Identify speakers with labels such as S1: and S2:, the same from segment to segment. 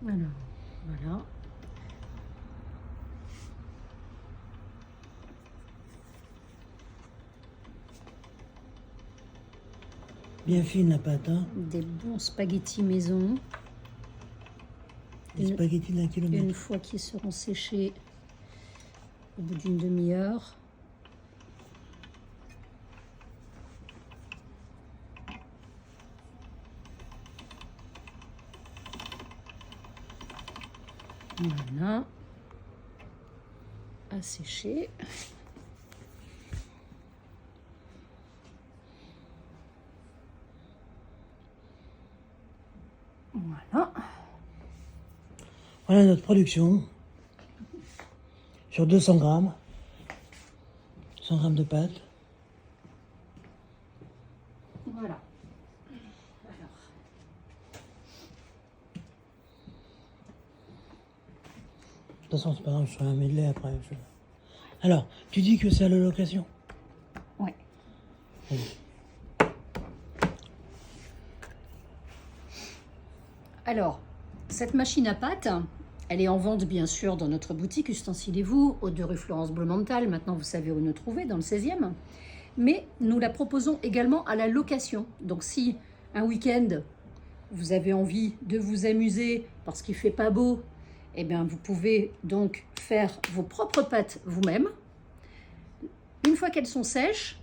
S1: Alors, voilà.
S2: Bien fine la pâte, hein.
S1: Des bons spaghettis maison.
S2: Des spaghettis d'1 kilomètre.
S1: Une fois qu'ils seront séchés au bout d'une demi-heure. Voilà. À sécher. Voilà.
S2: Voilà notre production. Sur 200 grammes. 100 grammes de pâte.
S1: Voilà.
S2: De toute façon, c'est pas grave, je ferai un medley après. Alors, tu dis que c'est à la location?
S1: Ouais.
S2: Oui.
S1: Alors, cette machine à pâte, elle est en vente bien sûr dans notre boutique Ustensile-vous, au 2 rue Florence Blomenthal. Maintenant, vous savez où nous trouver, dans le 16e. Mais nous la proposons également à la location. Donc, si un week-end, vous avez envie de vous amuser parce qu'il ne fait pas beau, eh bien, vous pouvez donc faire vos propres pâtes vous-même. Une fois qu'elles sont sèches,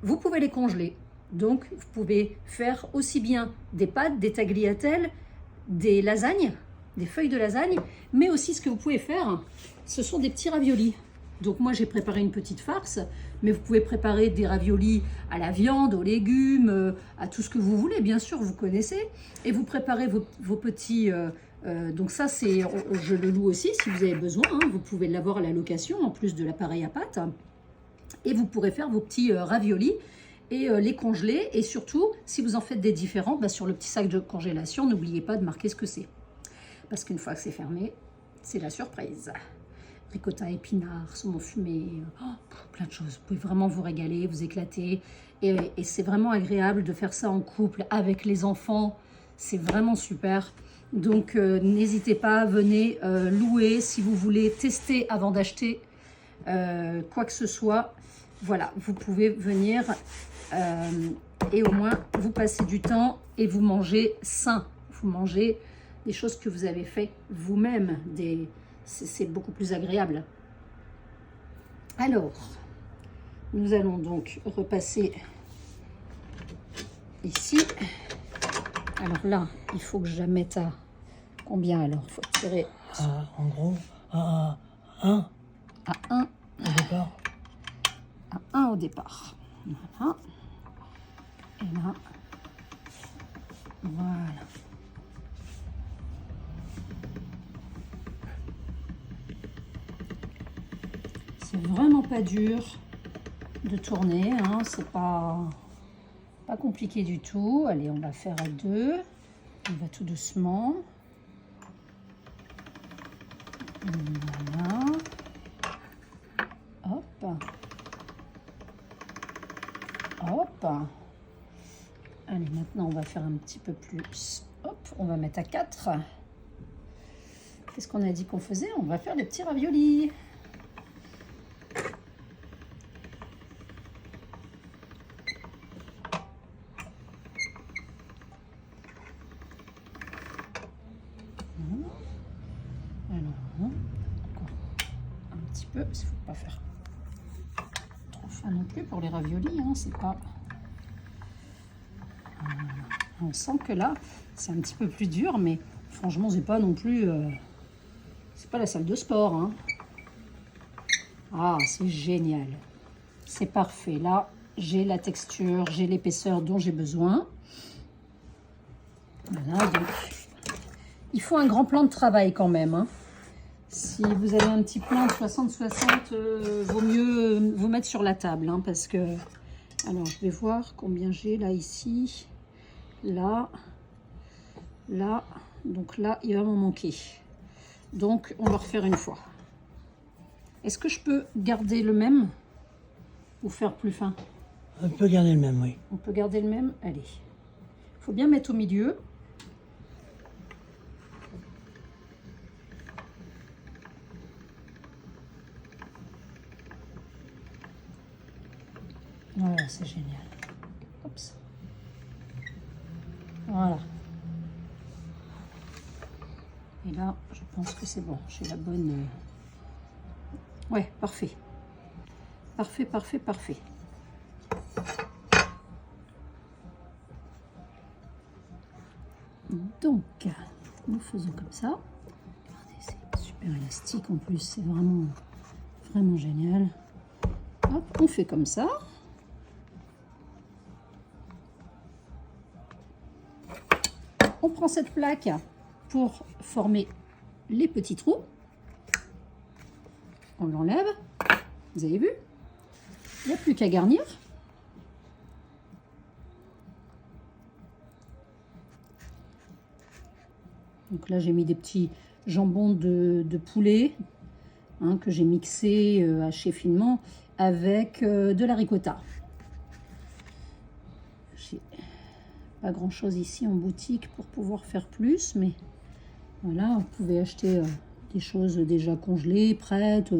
S1: vous pouvez les congeler. Donc, vous pouvez faire aussi bien des pâtes, des tagliatelles, des lasagnes, des feuilles de lasagne, mais aussi ce que vous pouvez faire, ce sont des petits raviolis. Donc moi j'ai préparé une petite farce, mais vous pouvez préparer des raviolis à la viande, aux légumes, à tout ce que vous voulez, bien sûr, vous connaissez. Et vous préparez vos petits... donc ça, c'est, je le loue aussi si vous avez besoin, hein, vous pouvez l'avoir à la location, en plus de l'appareil à pâte. Et vous pourrez faire vos petits raviolis et les congeler. Et surtout, si vous en faites des différents, bah, sur le petit sac de congélation, n'oubliez pas de marquer ce que c'est. Parce qu'une fois que c'est fermé, c'est la surprise. Ricotta, épinards, saumon fumé, plein de choses. Vous pouvez vraiment vous régaler, vous éclater. Et c'est vraiment agréable de faire ça en couple avec les enfants. C'est vraiment super. Donc, n'hésitez pas, venez louer si vous voulez tester avant d'acheter quoi que ce soit. Voilà, vous pouvez venir et au moins vous passez du temps et vous mangez sain. Vous mangez des choses que vous avez fait vous-même. C'est beaucoup plus agréable. Alors, nous allons donc repasser ici. Alors là, il faut que je la mette à combien alors? Il faut tirer
S2: En gros, à 1
S1: à 1
S2: au départ.
S1: à 1 au départ. Voilà. Et là, voilà. C'est vraiment pas dur de tourner, hein. C'est pas compliqué du tout. Allez, on va faire à 2. On va tout doucement. Voilà. Hop. Hop. Allez, maintenant, on va faire un petit peu plus. Hop, on va mettre à 4. Qu'est-ce qu'on a dit qu'on faisait? On va faire des petits raviolis. Alors, encore un petit peu, parce qu'il ne faut pas faire trop fin non plus pour les raviolis, hein, c'est pas... On sent que là, c'est un petit peu plus dur, mais franchement, c'est pas non plus... c'est pas la salle de sport, hein. Ah, c'est génial. C'est parfait. Là, j'ai la texture, j'ai l'épaisseur dont j'ai besoin. Voilà, donc... Il faut un grand plan de travail quand même, hein. Si vous avez un petit plan de 60-60, vaut mieux vous mettre sur la table, hein, parce que... Alors, je vais voir combien j'ai là, ici, là, là. Donc là, il va m'en manquer. Donc, on va refaire une fois. Est-ce que je peux garder le même ou faire plus fin?
S2: On peut garder le même, oui.
S1: On peut garder le même? Allez. Il faut bien mettre au milieu. c'est génial. Oups. Voilà. Et là, je pense que c'est bon. J'ai la bonne... Ouais, parfait. Parfait, parfait, parfait. Donc, nous faisons comme ça. Regardez, c'est super élastique en plus. C'est vraiment, vraiment génial. Hop, on fait comme ça. On prend cette plaque pour former les petits trous. On l'enlève. Vous avez vu? Il n'y a plus qu'à garnir. Donc là, j'ai mis des petits jambons de poulet hein, que j'ai mixé haché finement avec de la ricotta. J'ai pas grand chose ici en boutique pour pouvoir faire plus, mais voilà, vous pouvez acheter des choses déjà congelées, prêtes,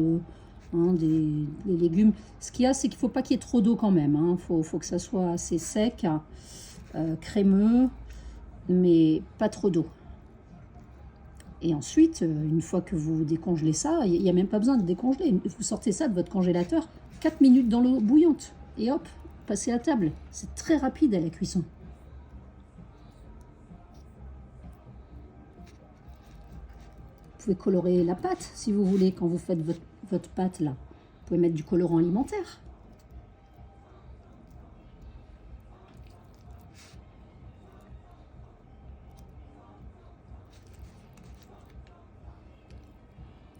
S1: hein, des légumes. Ce qu'il y a, c'est qu'il ne faut pas qu'il y ait trop d'eau quand même. Hein. Faut que ça soit assez sec, crémeux, mais pas trop d'eau. Et ensuite, une fois que vous décongelez ça, il n'y a même pas besoin de décongeler. Vous sortez ça de votre congélateur, 4 minutes dans l'eau bouillante. Et hop, passez à table. C'est très rapide à la cuisson. Vous pouvez colorer la pâte si vous voulez quand vous faites votre pâte là. Vous pouvez mettre du colorant alimentaire.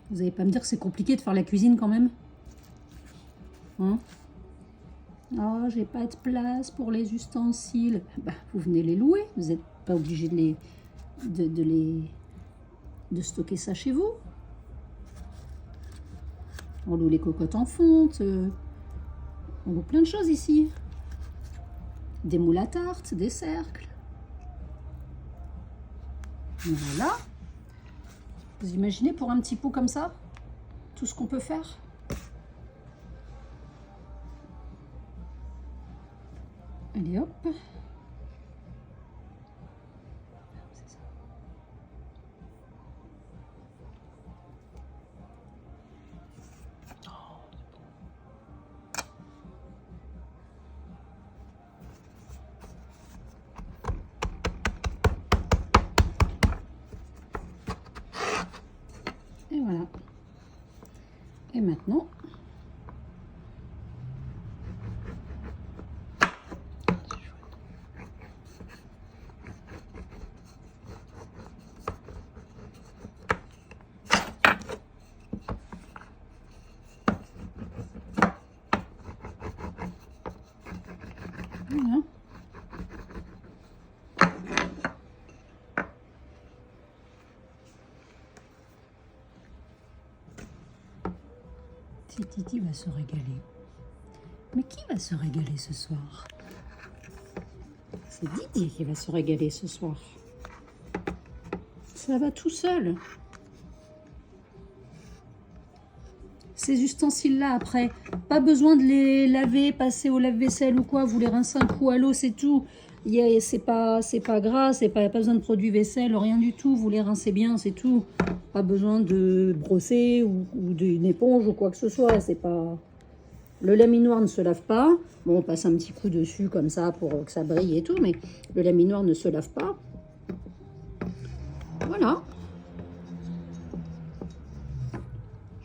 S1: Vous n'allez pas me dire que c'est compliqué de faire la cuisine quand même? Hein? Oh, j'ai pas de place pour les ustensiles. Bah, vous venez les louer. Vous n'êtes pas obligé de stocker ça chez vous. On loue les cocottes en fonte. On loue plein de choses ici. Des moules à tarte, des cercles. Voilà. Vous imaginez pour un petit pot comme ça, tout ce qu'on peut faire? Allez hop. Et voilà. Et maintenant, voilà. Titi va se régaler. Mais qui va se régaler ce soir? C'est Didier qui va se régaler ce soir. Ça va tout seul. Ces ustensiles-là, après, pas besoin de les laver, passer au lave-vaisselle ou quoi. Vous les rincez un coup à l'eau, c'est tout. C'est pas gras, pas besoin de produit vaisselle, rien du tout. Vous les rincez bien, c'est tout. Pas besoin de brosser ou d'une éponge ou quoi que ce soit. C'est pas... Le laminoir ne se lave pas. Bon, on passe un petit coup dessus comme ça pour que ça brille et tout, mais le laminoir ne se lave pas. Voilà.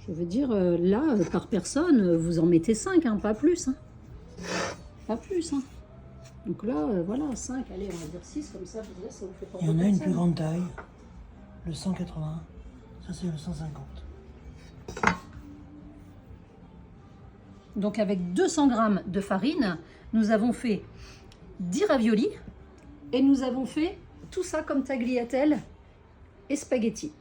S1: Je veux dire, là, par personne, vous en mettez 5, hein, pas plus. Hein. Pas plus. Hein. Donc là, voilà, 5, allez, on va dire 6, comme ça, ça vous fait pas.
S2: Il y en a une plus grande taille, le 180, ça c'est le 150.
S1: Donc avec 200 g de farine, nous avons fait 10 raviolis et nous avons fait tout ça comme tagliatelle et spaghetti.